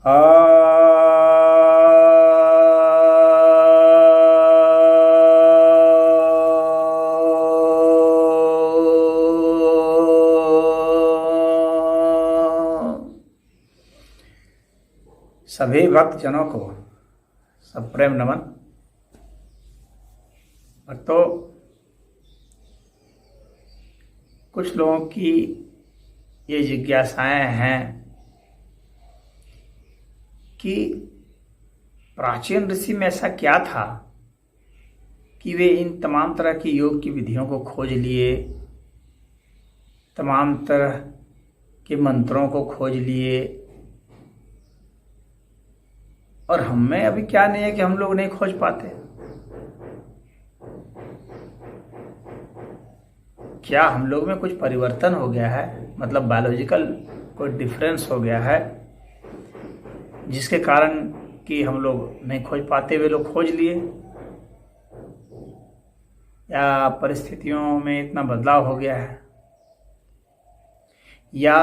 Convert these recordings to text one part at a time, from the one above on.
सभी भक्त जनों को सप्रेम नमन। भक्तों, कुछ लोगों की ये जिज्ञासाएं हैं कि प्राचीन ऋषि में ऐसा क्या था कि वे इन तमाम तरह की योग की विधियों को खोज लिए, तमाम तरह के मंत्रों को खोज लिए, और हमें अभी क्या नहीं है कि हम लोग नहीं खोज पाते। क्या हम लोग में कुछ परिवर्तन हो गया है, मतलब बायोलॉजिकल कोई डिफरेंस हो गया है जिसके कारण कि हम लोग नहीं खोज पाते, वे लोग खोज लिए, या परिस्थितियों में इतना बदलाव हो गया है, या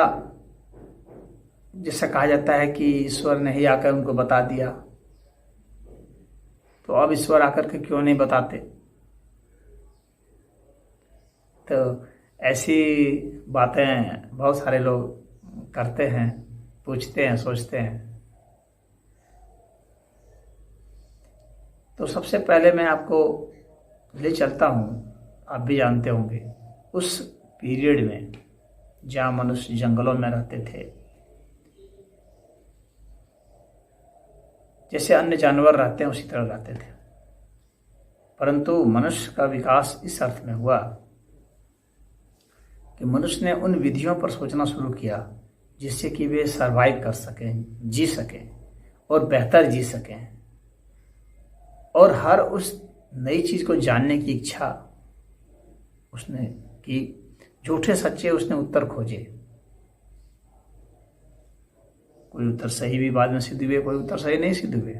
जैसा कहा जाता है कि ईश्वर ने ही आकर उनको बता दिया, तो अब ईश्वर आकर के क्यों नहीं बताते। तो ऐसी बातें बहुत सारे लोग करते हैं, पूछते हैं, सोचते हैं। तो सबसे पहले मैं आपको ले चलता हूँ, आप भी जानते होंगे, उस पीरियड में जहाँ मनुष्य जंगलों में रहते थे। जैसे अन्य जानवर रहते हैं उसी तरह रहते थे, परंतु मनुष्य का विकास इस अर्थ में हुआ कि मनुष्य ने उन विधियों पर सोचना शुरू किया जिससे कि वे सरवाइव कर सकें, जी सकें और बेहतर जी सकें, और हर उस नई चीज को जानने की इच्छा उसने की। झूठे सच्चे उसने उत्तर खोजे। कोई उत्तर सही भी बाद में सिद्ध हुए, कोई उत्तर सही नहीं सिद्ध हुए,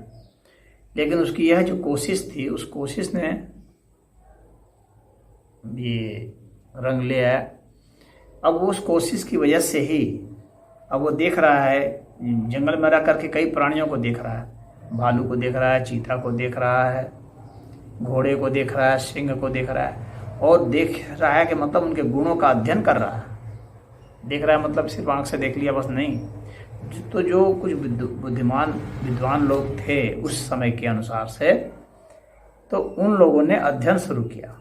लेकिन उसकी यह जो कोशिश थी, उस कोशिश ने ये रंग ले आया। अब उस कोशिश की वजह से ही अब वो देख रहा है, जंगल में रह करके कई प्राणियों को देख रहा है, भालू को देख रहा है, चीता को देख रहा है, घोड़े को देख रहा है, सिंह को देख रहा है, और देख रहा है कि मतलब उनके गुणों का अध्ययन कर रहा है। देख रहा है मतलब सिर्फ आंख से देख लिया बस नहीं। तो जो कुछ बुद्धिमान विद्वान लोग थे उस समय के अनुसार से, तो उन लोगों ने अध्ययन शुरू किया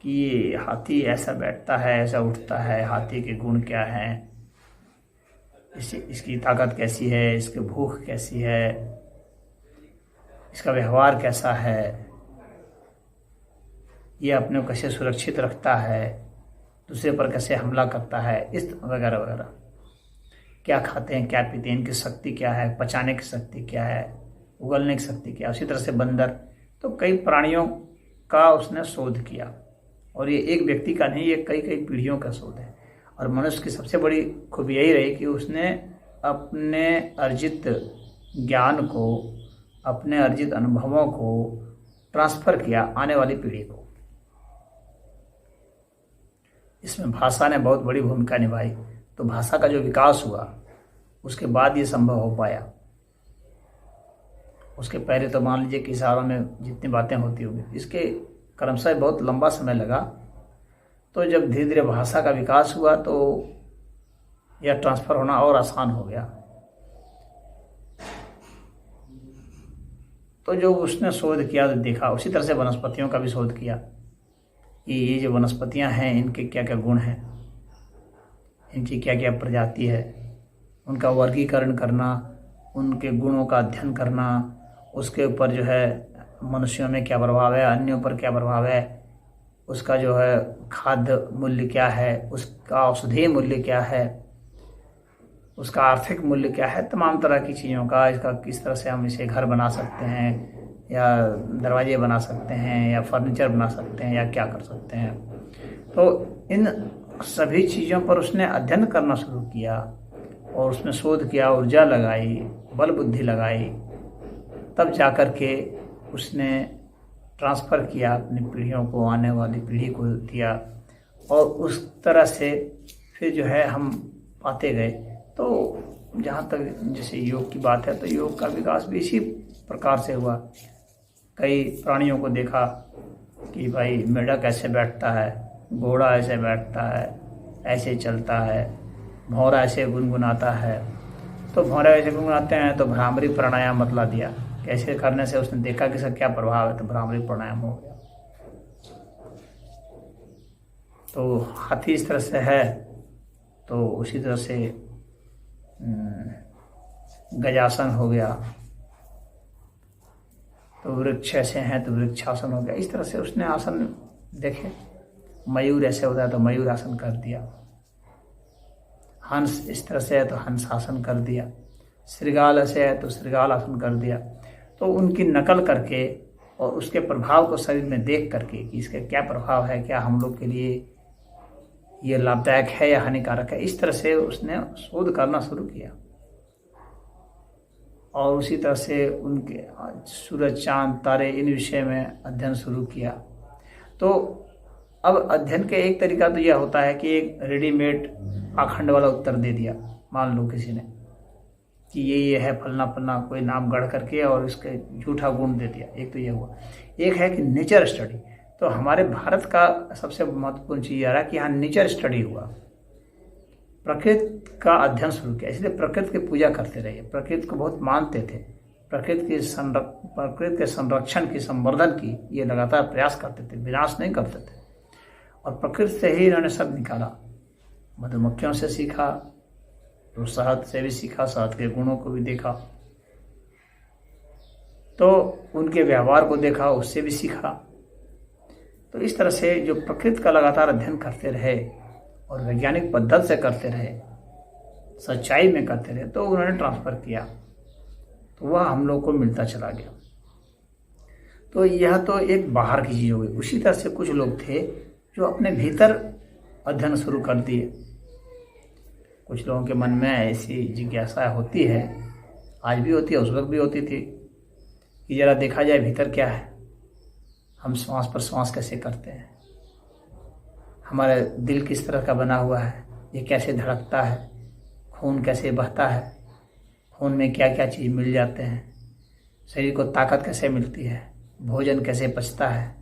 कि ये हाथी ऐसा बैठता है, ऐसा उठता है, हाथी के गुण क्या हैं, इसकी ताकत कैसी है, इसकी भूख कैसी है, इसका व्यवहार कैसा है, ये अपने को कैसे सुरक्षित रखता है, दूसरे पर कैसे हमला करता है, इस वगैरह वगैरह। क्या खाते हैं, क्या पीते हैं, इनकी शक्ति क्या है, पचाने की शक्ति क्या है, उगलने की शक्ति क्या है। उसी तरह से बंदर, तो कई प्राणियों का उसने शोध किया, और ये एक व्यक्ति का नहीं, ये कई कई पीढ़ियों का शोध है। और मनुष्य की सबसे बड़ी खूबी यही रही कि उसने अपने अर्जित ज्ञान को, अपने अर्जित अनुभवों को ट्रांसफर किया आने वाली पीढ़ी को। इसमें भाषा ने बहुत बड़ी भूमिका निभाई। तो भाषा का जो विकास हुआ उसके बाद ये संभव हो पाया। उसके पहले तो मान लीजिए कि इशारों में जितनी बातें होती होंगी, इसके क्रमशः बहुत लंबा समय लगा। तो जब धीरे धीरे भाषा का विकास हुआ तो यह ट्रांसफर होना और आसान हो गया। तो जो उसने शोध किया तो देखा, उसी तरह से वनस्पतियों का भी शोध किया कि ये जो वनस्पतियां हैं इनके क्या क्या गुण हैं, इनकी क्या क्या प्रजाति है, उनका वर्गीकरण करना, उनके गुणों का अध्ययन करना, उसके ऊपर जो है मनुष्यों में क्या प्रभाव है, अन्यों पर क्या प्रभाव है, उसका जो है खाद्य मूल्य क्या है, उसका औषधीय मूल्य क्या है, उसका आर्थिक मूल्य क्या है, तमाम तरह की चीज़ों का, इसका किस तरह से हम इसे घर बना सकते हैं, या दरवाजे बना सकते हैं, या फर्नीचर बना सकते हैं, या क्या कर सकते हैं। तो इन सभी चीज़ों पर उसने अध्ययन करना शुरू किया और उसमें शोध किया, ऊर्जा लगाई, बल बुद्धि लगाई, तब जाकर के उसने ट्रांसफ़र किया अपनी पीढ़ियों को, आने वाली पीढ़ी को दिया, और उस तरह से फिर जो है हम पाते गए। तो जहाँ तक जैसे योग की बात है तो योग का विकास भी इसी प्रकार से हुआ। कई प्राणियों को देखा कि भाई मेढक ऐसे बैठता है, घोड़ा ऐसे बैठता है, ऐसे चलता है, भौंरा ऐसे गुनगुनाता है। तो भौंरा ऐसे गुनगुनाते हैं तो भ्रामरी प्राणायाम बतला दिया। कैसे करने से उसने देखा कि इसका क्या प्रभाव है, तो भ्रामरी प्राणायाम हो गया। तो हाथी इस तरह से है तो उसी तरह से गजासन हो गया। तो वृक्ष ऐसे हैं तो वृक्षासन हो गया। इस तरह से उसने आसन देखे। मयूर ऐसे होता है तो मयूर आसन कर दिया। हंस इस तरह से है तो हंसासन कर दिया। श्रृगाल ऐसे है तो श्रृगाल आसन कर दिया। तो उनकी नकल करके और उसके प्रभाव को शरीर में देख करके कि इसका क्या प्रभाव है, क्या हम लोग के लिए ये लाभदायक है या हानिकारक है, इस तरह से उसने शोध करना शुरू किया। और उसी तरह से उनके सूरज, चांद, तारे, इन विषय में अध्ययन शुरू किया। तो अब अध्ययन का एक तरीका तो यह होता है कि एक रेडीमेड पाखंड वाला उत्तर दे दिया। मान लो किसी ने कि ये है फलना फलना, कोई नाम गढ़ करके और इसके झूठा गुण दे दिया। एक तो ये हुआ। एक है कि नेचर स्टडी। तो हमारे भारत का सबसे महत्वपूर्ण चीज़ यह रहा कि यहाँ नेचर स्टडी हुआ, प्रकृति का अध्ययन शुरू किया। इसलिए प्रकृति की पूजा करते रहे, प्रकृति को बहुत मानते थे, प्रकृति के संरक्षण की, संवर्धन की ये लगातार प्रयास करते थे, विनाश नहीं करते थे। और प्रकृति से ही इन्होंने सब निकाला। मधुमक्खियों से सीखा, तो शहद से भी सीखा, शहद के गुणों को भी देखा, तो उनके व्यवहार को देखा, उससे भी सीखा। तो इस तरह से जो प्रकृति का लगातार अध्ययन करते रहे और वैज्ञानिक पद्धति से करते रहे, सच्चाई में करते रहे, तो उन्होंने ट्रांसफ़र किया, तो वह हम लोग को मिलता चला गया। तो यह तो एक बाहर की चीज़ हो गई। उसी तरह से कुछ लोग थे जो अपने भीतर अध्ययन शुरू कर दिए। कुछ लोगों के मन में ऐसी जिज्ञासा होती है, आज भी होती है, उस वक्त भी होती थी, कि ज़रा देखा जाए भीतर क्या है, हम श्वास पर श्वास कैसे करते हैं, हमारा दिल किस तरह का बना हुआ है, ये कैसे धड़कता है, खून कैसे बहता है, खून में क्या क्या चीज़ मिल जाते हैं, शरीर को ताकत कैसे मिलती है, भोजन कैसे पचता है,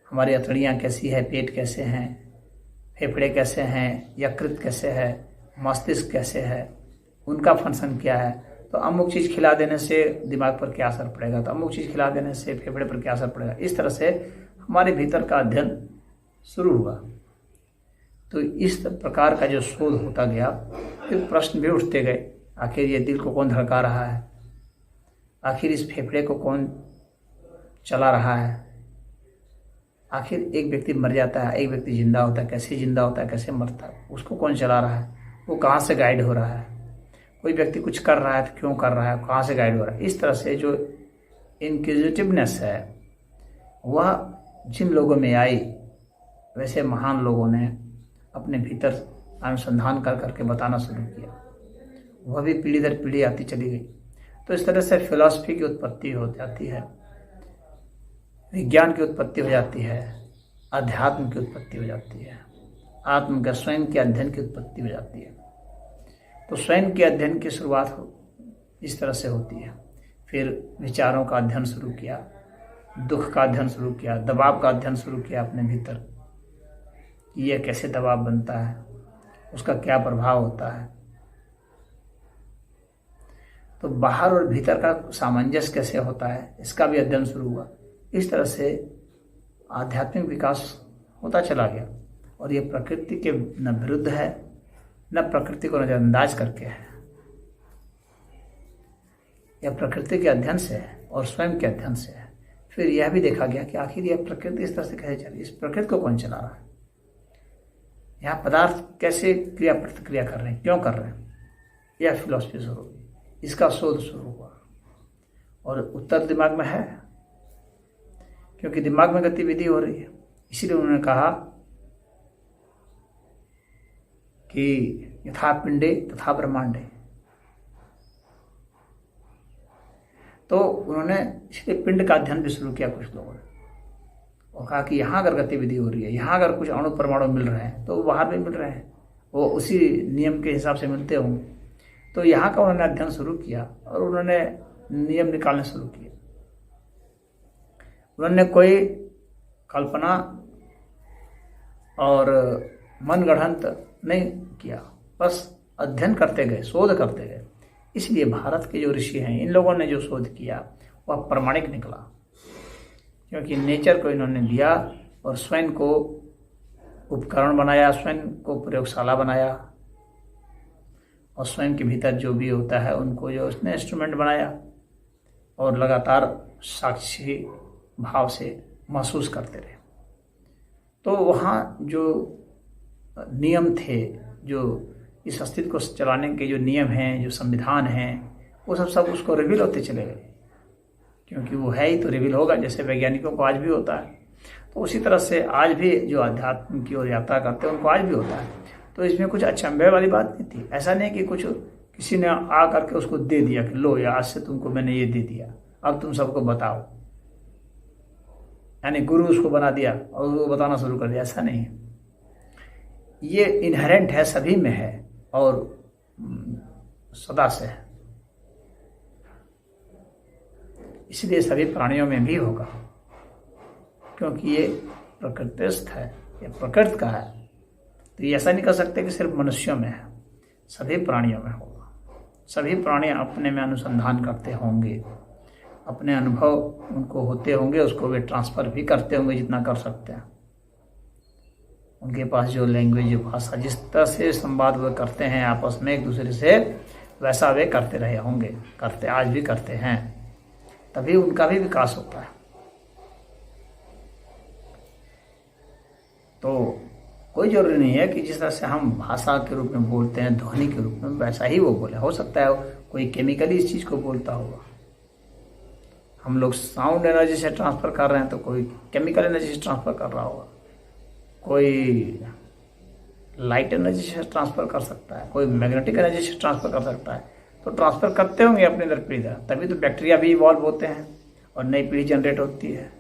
हमारी अतड़ियाँ कैसी है, पेट कैसे हैं, फेफड़े कैसे हैं, यकृत कैसे है, मस्तिष्क कैसे है, उनका फंक्शन क्या है। तो अमुक चीज़ खिला देने से दिमाग पर क्या असर पड़ेगा, तो अमुक चीज़ खिला देने से फेफड़े पर क्या असर पड़ेगा। इस तरह से हमारे भीतर का अध्ययन शुरू हुआ। तो इस प्रकार का जो शोध होता गया, फिर प्रश्न भी उठते गए, आखिर ये दिल को कौन धड़का रहा है, आखिर इस फेफड़े को कौन चला रहा है, आखिर एक व्यक्ति मर जाता है, एक व्यक्ति जिंदा होता है, कैसे जिंदा होता है, कैसे मरता है, उसको कौन चला रहा है, वो कहाँ से गाइड हो रहा है, कोई व्यक्ति कुछ कर रहा है तो क्यों कर रहा है, कहाँ से गाइड हो रहा है। इस तरह से जो इनक्विजिटिवनेस है वह जिन लोगों में आई, वैसे महान लोगों ने अपने भीतर अनुसंधान कर करके बताना शुरू किया। वह भी पीढ़ी दर पीढ़ी आती चली गई। तो इस तरह से फिलॉसफी की उत्पत्ति हो जाती है, विज्ञान की उत्पत्ति हो जाती है, अध्यात्म की उत्पत्ति हो जाती है, आत्म का स्वयं के अध्ययन की उत्पत्ति हो जाती है। तो स्वयं के अध्ययन की शुरुआत इस तरह से होती है। फिर विचारों का अध्ययन शुरू किया, दुख का अध्ययन शुरू किया, दबाव का अध्ययन शुरू किया अपने भीतर, ये कैसे दबाव बनता है, उसका क्या प्रभाव होता है। तो बाहर और भीतर का सामंजस्य कैसे होता है, इसका भी अध्ययन शुरू हुआ। इस तरह से आध्यात्मिक विकास होता चला गया। और ये प्रकृति के न विरुद्ध है, न प्रकृति को नजरअंदाज करके है, यह प्रकृति के अध्ययन से है और स्वयं के अध्ययन से है। फिर यह भी देखा गया कि आखिर यह प्रकृति इस तरह से कैसे चल रही है, इस प्रकृति को कौन चला रहा है, यहाँ पदार्थ कैसे क्रिया प्रतिक्रिया कर रहे हैं, क्यों कर रहे हैं। यह फिलॉसफी शुरू हुई, इसका शोध शुरू हुआ। और उत्तर दिमाग में है, क्योंकि दिमाग में गतिविधि हो रही है। इसीलिए उन्होंने कहा कि यथा पिंडे तथा ब्रह्मांडे। तो उन्होंने इसलिए पिंड का अध्ययन भी शुरू किया कुछ लोगों ने, और कहा कि यहाँ अगर गतिविधि हो रही है, यहाँ अगर कुछ अणु परमाणु मिल रहे हैं तो वो बाहर भी मिल रहे हैं, वो उसी नियम के हिसाब से मिलते होंगे। तो यहाँ का उन्होंने अध्ययन शुरू किया और उन्होंने नियम निकालने शुरू किए। उन्होंने कोई कल्पना और मनगढ़ंत नहीं किया, बस अध्ययन करते गए, शोध करते गए। इसलिए भारत के जो ऋषि हैं, इन लोगों ने जो शोध किया वह प्रामाणिक निकला, क्योंकि नेचर को इन्होंने लिया और स्वयं को उपकरण बनाया, स्वयं को प्रयोगशाला बनाया और स्वयं के भीतर जो भी होता है उनको जो उसने इंस्ट्रूमेंट बनाया और लगातार साक्षी भाव से महसूस करते रहे। तो वहाँ जो नियम थे, जो इस अस्तित्व को चलाने के जो नियम हैं, जो संविधान हैं, वो सब उसको रिवील होते चले गए, क्योंकि वो है ही तो रिवील होगा, जैसे वैज्ञानिकों को आज भी होता है। तो उसी तरह से आज भी जो अध्यात्म की ओर यात्रा करते हैं उनको आज भी होता है। तो इसमें कुछ अचंभे वाली बात नहीं थी। ऐसा नहीं कि कुछ किसी ने आ करके उसको दे दिया कि लो या आज से तुमको मैंने ये दे दिया, अब तुम सबको बताओ, यानी गुरु उसको बना दिया और वो बताना शुरू कर दिया। ऐसा नहीं है, ये इनहेरेंट है, सभी में है और सदा से है। इसलिए सभी प्राणियों में भी होगा, क्योंकि ये प्रकृतिस्थ है, ये प्रकृति का है। तो ये ऐसा नहीं कर सकते कि सिर्फ मनुष्यों में है, सभी प्राणियों में होगा। सभी प्राणी अपने में अनुसंधान करते होंगे, अपने अनुभव उनको होते होंगे, उसको वे ट्रांसफ़र भी करते होंगे जितना कर सकते हैं। उनके पास जो लैंग्वेज, जो भाषा, जिस तरह से संवाद वे करते हैं आपस में एक दूसरे से, वैसा वे करते रहे होंगे, करते आज भी करते हैं, तभी उनका भी विकास होता है। तो कोई जरूरी नहीं है कि जिस तरह से हम भाषा के रूप में बोलते हैं, ध्वनि के रूप में, वैसा ही वो बोले। हो सकता है कोई केमिकली इस चीज़ को बोलता होगा। हम लोग साउंड एनर्जी से ट्रांसफ़र कर रहे हैं तो कोई केमिकल एनर्जी से ट्रांसफ़र कर रहा होगा, कोई लाइट एनर्जी से ट्रांसफ़र कर सकता है, कोई मैग्नेटिक एनर्जी से ट्रांसफ़र कर सकता है। तो ट्रांसफ़र करते होंगे अपने अंदर पीढ़ी, तभी तो बैक्टीरिया भी इवॉल्व होते हैं और नई पीढ़ी जनरेट होती है।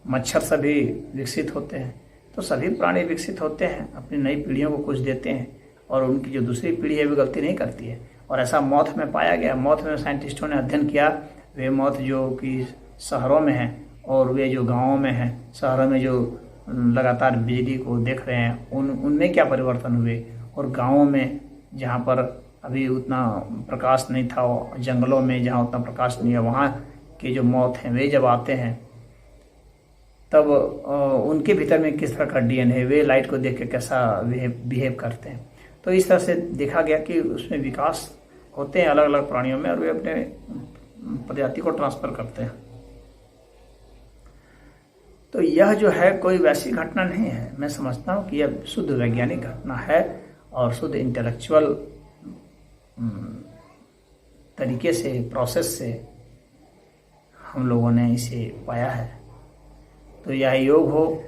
मच्छर सभी विकसित होते हैं। तो सभी प्राणी विकसित होते हैं, अपनी नई पीढ़ियों को कुछ देते हैं और उनकी जो दूसरी पीढ़ी है वो गलती नहीं करती है। और ऐसा मौत में पाया गया। मौत में साइंटिस्टों ने अध्ययन किया, वे मौत जो कि शहरों में है और वे जो गाँवों में है, शहरों में जो लगातार बिजली को देख रहे हैं, उनमें क्या परिवर्तन हुए, और गाँवों में जहाँ पर अभी उतना प्रकाश नहीं था, जंगलों में जहाँ उतना प्रकाश नहीं है, वहाँ के जो मौत हैं वे जब आते हैं तब उनके भीतर में किस तरह का डीएनए है, वे लाइट को देख के कैसा बिहेव करते हैं। तो इस तरह से देखा गया कि उसमें विकास होते हैं अलग अलग प्राणियों में और वे अपने प्रजाति को ट्रांसफ़र करते हैं। तो यह जो है कोई वैसी घटना नहीं है। मैं समझता हूँ कि यह शुद्ध वैज्ञानिक घटना है और शुद्ध इंटेलेक्चुअल तरीके से, प्रोसेस से हम लोगों ने इसे पाया है। तो यह योग हो,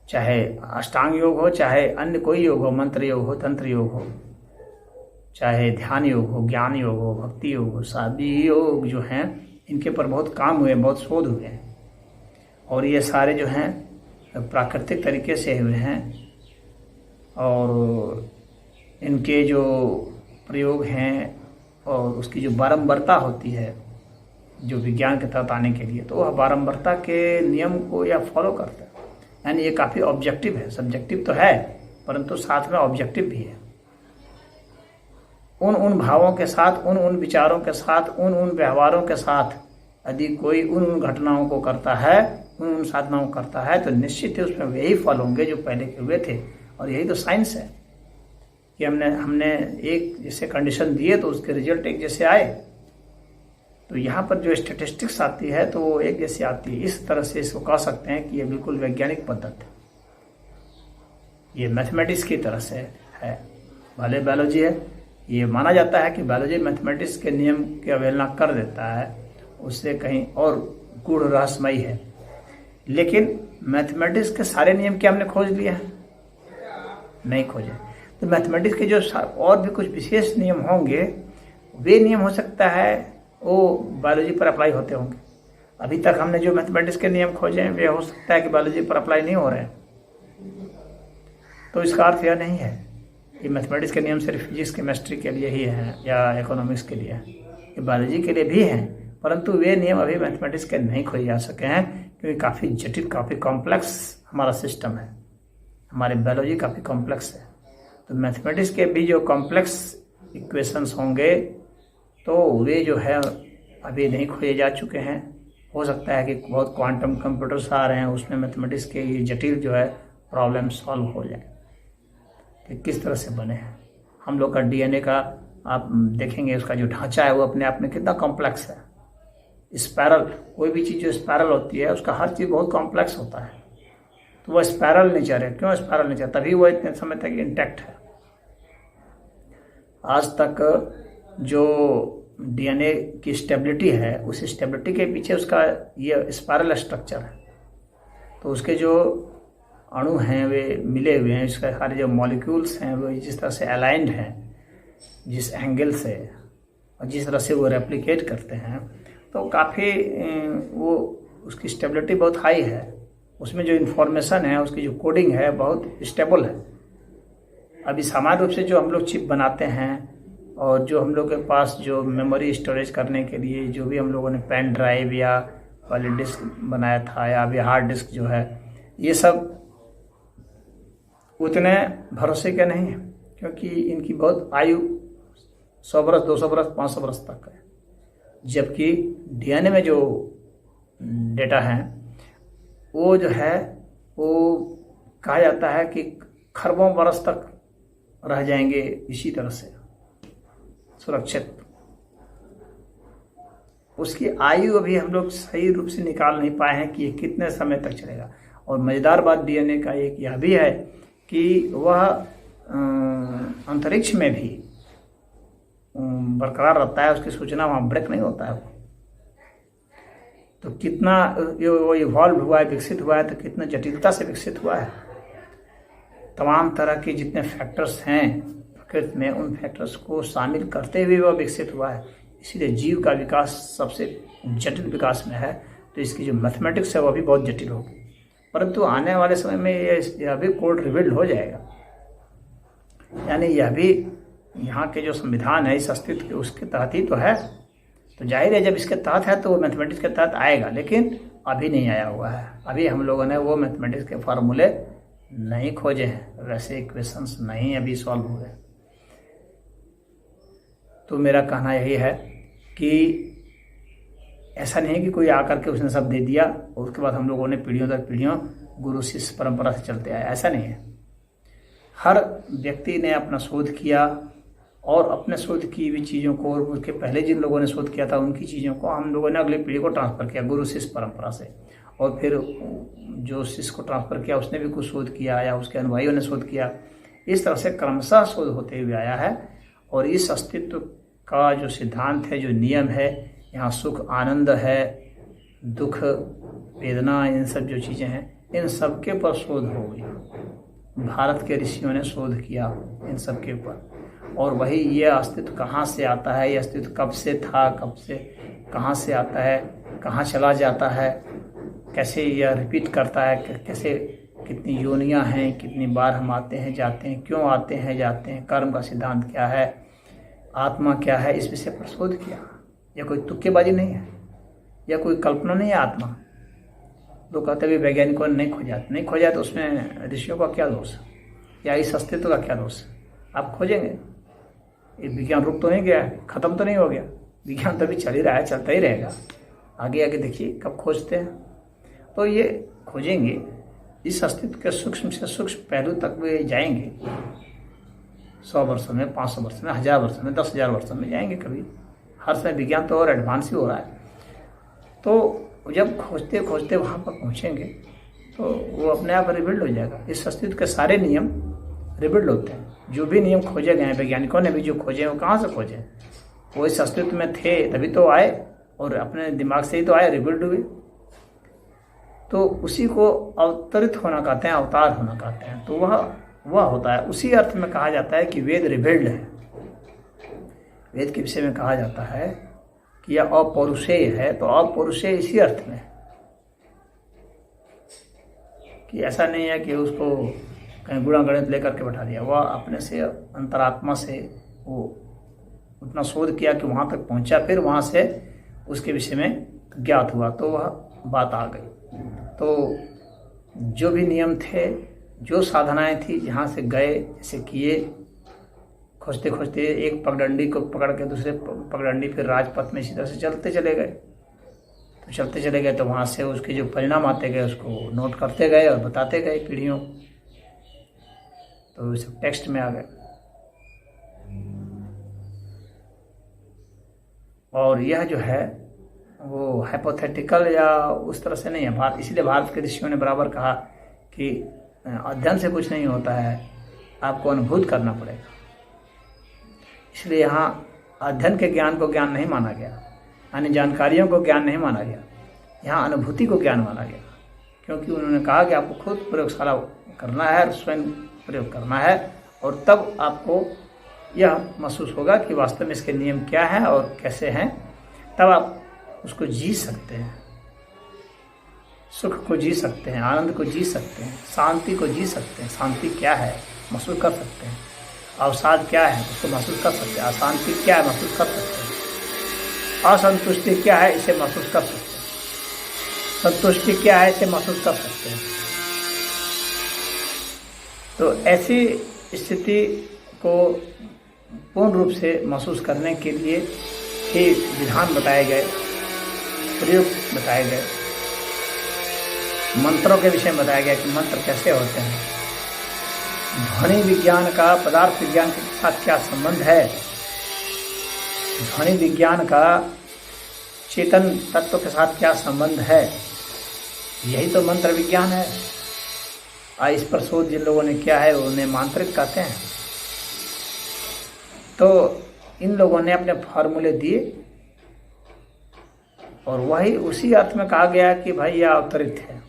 चाहे अष्टांग योग हो, चाहे अन्य कोई योग हो, मंत्र योग हो, तंत्र योग हो, चाहे ध्यान योग हो, ज्ञान योग हो, भक्ति योग हो, सभी योग जो हैं इनके ऊपर बहुत काम हुए, बहुत शोध हुए हैं और ये सारे जो हैं प्राकृतिक तरीके से हुए हैं और इनके जो प्रयोग हैं और उसकी जो बारंबारता होती है जो विज्ञान के तहत आने के लिए, तो वह बारंबारता के नियम को यह फॉलो करता है। यानी ये काफ़ी ऑब्जेक्टिव है, सब्जेक्टिव तो है परंतु साथ में ऑब्जेक्टिव भी है। उन भावों के साथ, उन विचारों के साथ, उन व्यवहारों के साथ यदि कोई उन घटनाओं को करता है, उन साधनाओं को करता है, तो निश्चित ही उसमें वही फल होंगे जो पहले के हुए थे। और यही तो साइंस है कि हमने एक जैसे कंडीशन दिए तो उसके रिजल्ट एक जैसे आए। तो यहाँ पर जो स्टैटिस्टिक्स आती है तो वो एक जैसी आती है। इस तरह से इसको कह सकते हैं कि ये बिल्कुल वैज्ञानिक पद्धति है, ये मैथमेटिक्स की तरह से है। भले बायोलॉजी है, ये माना जाता है कि बायोलॉजी मैथमेटिक्स के नियम की अवहेलना कर देता है, उससे कहीं और गूढ़ रहस्यमयी है। लेकिन मैथमेटिक्स के सारे नियम क्या हमने खोज लिए हैं? नहीं खोजे। तो मैथमेटिक्स के जो और भी कुछ विशेष नियम होंगे, वे नियम हो सकता है वो बायोलॉजी पर अप्लाई होते होंगे। अभी तक हमने जो मैथमेटिक्स के नियम खोजे हैं वे हो सकता है कि बायोलॉजी पर अप्लाई नहीं हो रहे हैं। तो इसका अर्थ यह नहीं है, ये मैथमेटिक्स के नियम सिर्फ फिजिक्स केमिस्ट्री के लिए ही हैं या इकोनॉमिक्स के लिए हैं, ये बायोलॉजी के लिए भी हैं, परंतु वे नियम अभी मैथमेटिक्स के नहीं खोजे जा सके हैं क्योंकि काफ़ी जटिल, काफ़ी कॉम्प्लेक्स हमारा सिस्टम है, हमारी बायोलॉजी काफ़ी कॉम्प्लेक्स है। तो मैथमेटिक्स के भी जो कॉम्प्लेक्स इक्वेशंस होंगे तो वे जो है अभी नहीं खोजे जा चुके हैं। हो सकता है कि बहुत क्वांटम कंप्यूटर्स आ रहे हैं, उसमें मैथमेटिक्स के ये जटिल जो है प्रॉब्लम सॉल्व हो जाए कि किस तरह से बने हैं। हम लोग का डीएनए का आप देखेंगे, उसका जो ढांचा है वो अपने आप में कितना कॉम्प्लेक्स है। स्पायरल, कोई भी चीज़ जो स्पायरल होती है उसका हर चीज़ बहुत कॉम्प्लेक्स होता है। तो वह स्पायरल नेचर है। क्यों स्पायरल नेचर? तभी वो इतने समय तक इंटैक्ट है। आज तक जो डीएनए की स्टेबिलिटी है, उस स्टेबिलिटी के पीछे उसका ये स्पायरल स्ट्रक्चर है। तो उसके जो अणु हैं वे मिले हुए हैं, इसके सारे जो मॉलिक्यूल्स हैं वो जिस तरह से अलाइंड हैं, जिस एंगल से और जिस तरह से वो रेप्लिकेट करते हैं, तो काफ़ी वो उसकी स्टेबिलिटी बहुत हाई है। उसमें जो इन्फॉर्मेशन है, उसकी जो कोडिंग है बहुत स्टेबल है। अभी सामान्य रूप से जो हम लोग चिप बनाते हैं और जो हम लोग के पास जो मेमोरी स्टोरेज करने के लिए जो भी हम लोगों ने पेन ड्राइव या वाली डिस्क बनाया था या अभी हार्ड डिस्क जो है, ये सब उतने भरोसे के नहीं है क्योंकि इनकी बहुत आयु 100 बरस, 200 बरस, 500 बरस तक है। जबकि डीएनए में जो डेटा है वो जो है वो कहा जाता है कि खरबों बरस तक रह जाएंगे इसी तरह से सुरक्षित। उसकी आयु अभी हम लोग सही रूप से निकाल नहीं पाए हैं कि ये कितने समय तक चलेगा। और मज़ेदार बात डीएनए का एक यह भी है कि वह अंतरिक्ष में भी बरकरार रहता है, उसकी सूचना वहाँ ब्रेक नहीं होता है। तो कितना वो इवॉल्व हुआ है, विकसित हुआ है, तो कितना जटिलता से विकसित हुआ है। तमाम तरह के जितने फैक्टर्स हैं प्रकृति में, उन फैक्टर्स को शामिल करते हुए वह विकसित हुआ है। इसीलिए जीव का विकास सबसे जटिल विकास में है। तो इसकी जो मैथमेटिक्स है वह भी बहुत जटिल होगी, परंतु आने वाले समय में यह भी कोड रिवील्ड हो जाएगा। यानी यह भी यहाँ के जो संविधान है इस अस्तित्व के, उसके तहत ही तो है। तो जाहिर है जब इसके तहत है तो वो मैथमेटिक्स के तहत आएगा, लेकिन अभी नहीं आया हुआ है। अभी हम लोगों ने वो मैथमेटिक्स के फार्मूले नहीं खोजे हैं, वैसे इक्वेशंस नहीं अभी सॉल्व हुए। तो मेरा कहना यही है कि ऐसा नहीं है कि कोई आकर के उसने सब दे दिया और उसके बाद हम लोगों ने पीढ़ियों दर पीढ़ियों गुरु शिष्य परंपरा से चलते आए, ऐसा नहीं है। हर व्यक्ति ने अपना शोध किया और अपने शोध की हुई चीज़ों को और उसके पहले जिन लोगों ने शोध किया था उनकी चीज़ों को हम लोगों ने अगली पीढ़ी को ट्रांसफ़र किया गुरु शिष्य परंपरा से। और फिर जो शिष्य को ट्रांसफ़र किया उसने भी कुछ शोध किया या उसके अनुयायियों ने शोध किया। इस तरह से क्रमशः शोध होते हुए आया है। और इस अस्तित्व का जो सिद्धांत है, जो नियम है, यहाँ सुख आनंद है, दुख वेदना, इन सब जो चीज़ें हैं, इन सब के ऊपर शोध हो गई। भारत के ऋषियों ने शोध किया इन सब के ऊपर। और वही ये अस्तित्व कहाँ से आता है, ये अस्तित्व कब से था, कब से कहाँ से आता है, कहाँ चला जाता है, कैसे यह रिपीट करता है, कैसे कितनी योनियाँ हैं, कितनी बार हम आते हैं जाते हैं, क्यों आते हैं जाते हैं, कर्म का सिद्धांत क्या है, आत्मा क्या है, इस विषय पर शोध किया। यह कोई तुक्केबाजी नहीं है, यह कोई कल्पना नहीं है आत्मा। लोग कहते भी वैज्ञानिकों ने नहीं खोजा तो उसमें ऋषियों का क्या दोष है या इस अस्तित्व का क्या दोष है? आप खोजेंगे, ये विज्ञान रुक तो नहीं गया है, खत्म तो नहीं हो गया। विज्ञान तो अभी चल ही रहा है, चलता ही रहेगा। आगे आगे देखिए कब खोजते हैं। तो ये खोजेंगे, इस अस्तित्व के सूक्ष्म से सूक्ष्म पहलू तक वे जाएंगे। 100 वर्षों में, 500 वर्षों में, 1000 वर्षों में, 10,000 वर्षों में जाएंगे कभी। हर समय विज्ञान तो और एडवांस ही हो रहा है। तो जब खोजते खोजते वहाँ पर पहुँचेंगे तो वो अपने आप रिबिल्ड हो जाएगा। इस अस्तित्व के सारे नियम रिबिल्ड होते हैं। जो भी नियम खोजे गए हैं, वैज्ञानिकों ने भी जो खोजे हैं, वो कहाँ से खोजे? वो इस अस्तित्व में थे तभी तो आए और अपने दिमाग से ही तो आए, रिबिल्ड हुए। तो उसी को अवतरित होना कहते हैं, अवतार होना कहते हैं। तो वह होता है। उसी अर्थ में कहा जाता है कि वेद रिबिल्ड है। वेद के विषय में कहा जाता है कि यह अपौरुषेय है। तो अपौरुषेय इसी अर्थ में कि ऐसा नहीं है कि उसको कहीं गुणा गणित लेकर के बैठा दिया। वह अपने से अंतरात्मा से वो उतना शोध किया कि वहाँ तक पहुँचा, फिर वहाँ से उसके विषय में ज्ञात हुआ, तो वह बात आ गई। तो जो भी नियम थे, जो साधनाएं थी, जहाँ से गए, जैसे किए, खोजते खोजते एक पगडंडी को पकड़ के दूसरे पगडंडी, फिर राजपथ में इसी तरह से चलते चले गए। तो चलते चले गए तो वहाँ से उसके जो परिणाम आते गए उसको नोट करते गए और बताते गए पीढ़ियों। तो सब टेक्स्ट में आ गए। और यह जो है वो हाइपोथेटिकल या उस तरह से नहीं है। इसीलिए भारत के ऋषियों ने बराबर कहा कि अध्ययन से कुछ नहीं होता है, आपको अनुभूत करना पड़ेगा। इसलिए यहाँ अध्ययन के ज्ञान को ज्ञान नहीं माना गया, यानी जानकारियों को ज्ञान नहीं माना गया, यहाँ अनुभूति को ज्ञान माना गया। क्योंकि उन्होंने कहा कि आपको खुद प्रयोगशाला करना है, स्वयं प्रयोग करना है, और तब आपको यह महसूस होगा कि वास्तव में इसके नियम क्या हैं और कैसे हैं। तब आप उसको जी सकते हैं, सुख को जी सकते हैं, आनंद को जी सकते हैं, शांति को जी सकते हैं। शांति क्या है महसूस कर सकते हैं, अवसाद क्या है उसको महसूस कर सकते हैं, अशांति क्या है महसूस कर सकते हैं, असंतुष्टि क्या है इसे महसूस कर सकते हैं, संतुष्टि क्या है इसे महसूस कर सकते हैं। तो ऐसी स्थिति को पूर्ण रूप से महसूस करने के लिए ही विधान बताए गए, प्रयोग बताए गए, मंत्रों के विषय में बताया गया कि मंत्र कैसे होते हैं, ध्वनि विज्ञान का पदार्थ विज्ञान के साथ क्या संबंध है, ध्वनि विज्ञान का चेतन तत्व के साथ क्या संबंध है। यही तो मंत्र विज्ञान है। इस पर शोध जिन लोगों ने किया है उन्हें मांत्रिक कहते हैं। तो इन लोगों ने अपने फॉर्मूले दिए और वही उसी अर्थ में कहा गया कि भाई यह अवतरित है,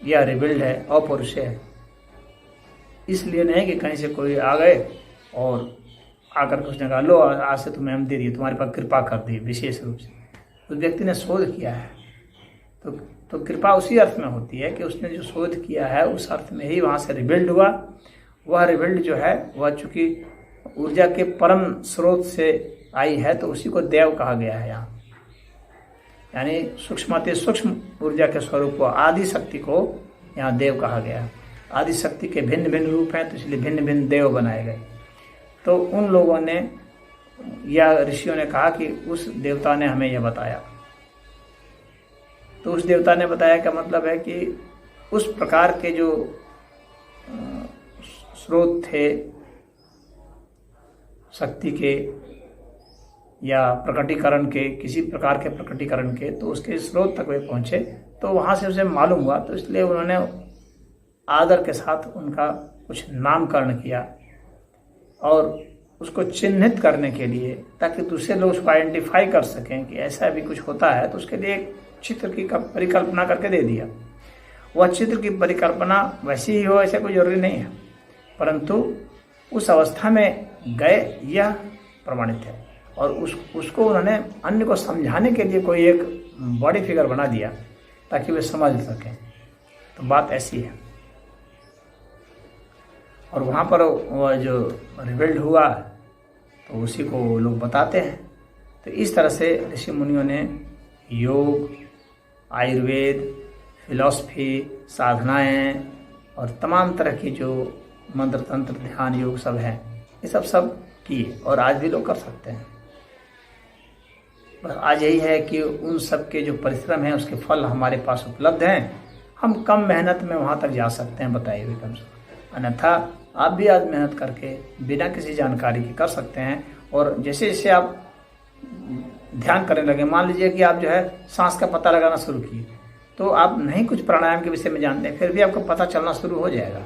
यह रिबिल्ड है, अपौरुष है। इसलिए नहीं कि कहीं से कोई आ गए और आकर के उसने कहा लो आज से तुम्हें हम दे दिए, तुम्हारे पास कृपा कर दी विशेष रूप से। उस व्यक्ति ने शोध किया है तो कृपा उसी अर्थ में होती है कि उसने जो शोध किया है उस अर्थ में ही वहाँ से रिबिल्ड हुआ। वह रिबिल्ड जो है वह चूँकि ऊर्जा के परम स्रोत से आई है तो उसी को देव कहा गया है यहाँ, यानी सूक्ष्मते सूक्ष्म ऊर्जा के स्वरूप को आदि शक्ति को यहाँ देव कहा गया है। आदि शक्ति के भिन्न भिन्न रूप हैं तो इसलिए भिन्न भिन्न देव बनाए गए। तो उन लोगों ने या ऋषियों ने कहा कि उस देवता ने हमें यह बताया। तो उस देवता ने बताया का मतलब है कि उस प्रकार के जो स्रोत थे शक्ति के या प्रकटीकरण के, किसी प्रकार के प्रकटीकरण के, तो उसके स्रोत तक वे पहुँचे तो वहाँ से उसे मालूम हुआ। तो इसलिए उन्होंने आदर के साथ उनका कुछ नामकरण किया और उसको चिन्हित करने के लिए, ताकि दूसरे लोग उसको आइडेंटिफाई कर सकें कि ऐसा भी कुछ होता है, तो उसके लिए एक चित्र की परिकल्पना करके दे दिया। वह चित्र की परिकल्पना वैसी ही हो ऐसा कोई जरूरी नहीं है, परंतु उस अवस्था में गए यह प्रमाणित है। और उसको उन्होंने अन्य को समझाने के लिए कोई एक बॉडी फिगर बना दिया ताकि वे समझ सकें। तो बात ऐसी है। और वहाँ पर वह जो रिबिल्ड हुआ तो उसी को लोग बताते हैं। तो इस तरह से ऋषि मुनियों ने योग, आयुर्वेद, फिलॉसफी, साधनाएं और तमाम तरह की जो मंत्र तंत्र ध्यान योग सब है, ये सब किए और आज भी लोग कर सकते हैं। बस आज यही है कि उन सब के जो परिश्रम है उसके फल हमारे पास उपलब्ध हैं। हम कम मेहनत में वहाँ तक जा सकते हैं बताए हुए कम से कम। अन्यथा आप भी आज मेहनत करके बिना किसी जानकारी के कर सकते हैं। और जैसे जैसे आप ध्यान करने लगे, मान लीजिए कि आप जो है सांस का पता लगाना शुरू किए, तो आप नहीं कुछ प्राणायाम के विषय में जानते हैं, फिर भी आपको पता चलना शुरू हो जाएगा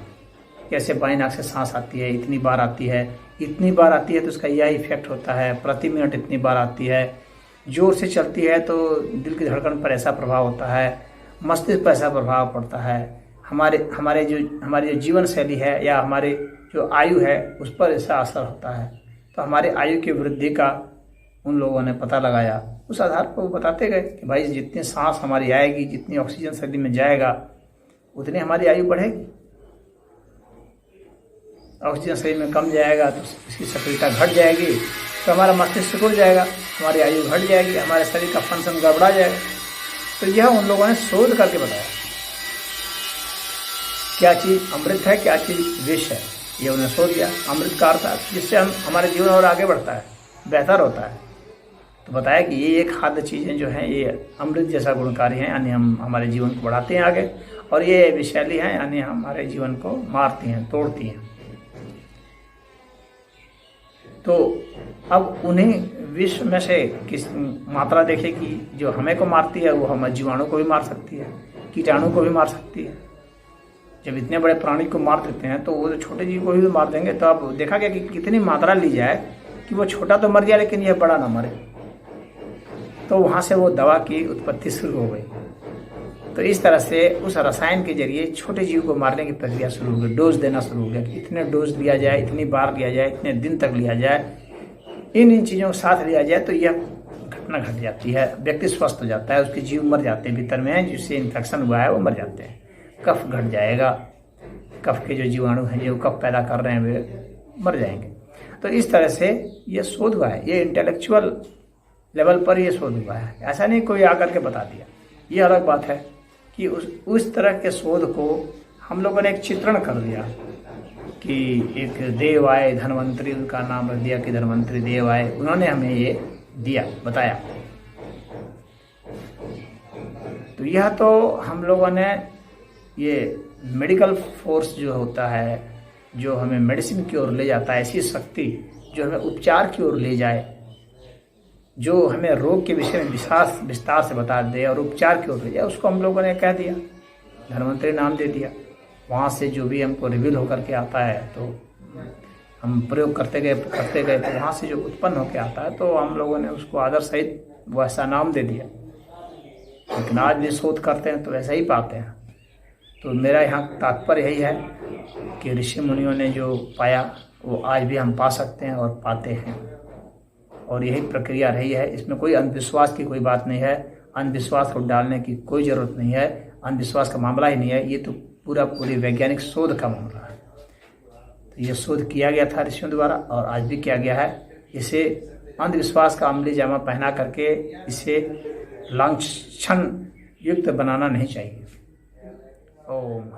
कैसे बाईं नाक से सांस आती है, इतनी बार आती है, इतनी बार आती है तो उसका यह इफेक्ट होता है, प्रति मिनट इतनी बार आती है, जोर से चलती है तो दिल की धड़कन पर ऐसा प्रभाव होता है, मस्तिष्क पर ऐसा प्रभाव पड़ता है, हमारी जो जीवन शैली है या हमारे जो आयु है उस पर ऐसा असर होता है। तो हमारे आयु की वृद्धि का उन लोगों ने पता लगाया। उस आधार पर वो बताते गए कि भाई जितनी सांस हमारी आएगी, जितनी ऑक्सीजन शरीर में जाएगा, उतनी हमारी आयु बढ़ेगी। ऑक्सीजन शरीर में कम जाएगा तो इसकी सक्रियता घट जाएगी, तो हमारा मस्तिष्क सिकुड़ जाएगा, हमारी आयु घट जाएगी, हमारे शरीर का फंक्शन गड़बड़ा जाएगा। तो यह उन लोगों ने शोध करके बताया क्या चीज़ अमृत है, क्या चीज़ विष है, ये उन्हें शोध दिया। अमृत का अर्थ जिससे हमारे जीवन और आगे बढ़ता है, बेहतर होता है। तो बताया कि ये एक खाद्य चीज़ें जो हैं ये अमृत जैसा गुणकारी हैं, यानी हम हमारे जीवन को बढ़ाते हैं आगे, और ये विषैली हैं, यानी हमारे जीवन को मारती हैं, तोड़ती हैं। तो अब उन्हें विश्व में से किस मात्रा देखे कि जो हमें को मारती है वो हमारे जीवाणु को भी मार सकती है, कीटाणु को भी मार सकती है। जब इतने बड़े प्राणी को मार देते हैं तो वो तो छोटे जीव को भी मार देंगे। तो अब देखा गया कि कितनी मात्रा ली जाए कि वो छोटा तो मर जाए लेकिन यह बड़ा ना मरे। तो वहाँ से वो दवा की उत्पत्ति शुरू हो गई। तो इस तरह से उस रसायन के जरिए छोटे जीव को मारने की प्रक्रिया शुरू हो गई, डोज देना शुरू हो गया कि इतने डोज लिया जाए, इतनी बार लिया जाए, इतने दिन तक लिया जाए, इन चीज़ों के साथ लिया जाए तो यह घटना घट जाती है, व्यक्ति स्वस्थ हो जाता है, उसके जीव मर जाते हैं भीतर में जिससे इन्फेक्शन हुआ है वो मर जाते हैं, कफ घट जाएगा, कफ के जो जीवाणु हैं जो कफ पैदा कर रहे हैं वे मर जाएंगे। तो इस तरह से ये शोध हुआ है, ये इंटेलेक्चुअल लेवल पर ये शोध हुआ है, ऐसा नहीं कोई आकर के बता दिया। ये अलग बात है कि उस तरह के शोध को हम लोगों ने एक चित्रण कर दिया कि एक देव आए धन्वंतरी, उनका नाम रख दिया कि धन्वंतरी देव आए, उन्होंने हमें ये दिया, बताया। तो यह तो हम लोगों ने ये मेडिकल फोर्स जो होता है, जो हमें मेडिसिन की ओर ले जाता है, ऐसी शक्ति जो हमें उपचार की ओर ले जाए, जो हमें रोग के विषय में विस्तार से बता दे और उपचार की ओर ले जाए, उसको हम लोगों ने कह दिया, धन्वंतरी नाम दे दिया। वहाँ से जो भी हमको रिवील होकर के आता है तो हम प्रयोग करते गए तो वहाँ से जो उत्पन्न होकर आता है तो हम लोगों ने उसको आदर सहित वैसा नाम दे दिया। लेकिन आज भी शोध करते हैं तो वैसा ही पाते हैं। तो मेरा यहाँ तात्पर्य यही है कि ऋषि मुनियों ने जो पाया वो आज भी हम पा सकते हैं और पाते हैं, और यही प्रक्रिया रही है। इसमें कोई अंधविश्वास की कोई बात नहीं है, अंधविश्वास को डालने की कोई ज़रूरत नहीं है, अंधविश्वास का मामला ही नहीं है। ये तो पूरी वैज्ञानिक शोध का मामला है। तो ये शोध किया गया था ऋषियों द्वारा और आज भी किया गया है। इसे अंधविश्वास का अमली जामा पहना करके इसे लांछन युक्त बनाना नहीं चाहिए। ओम।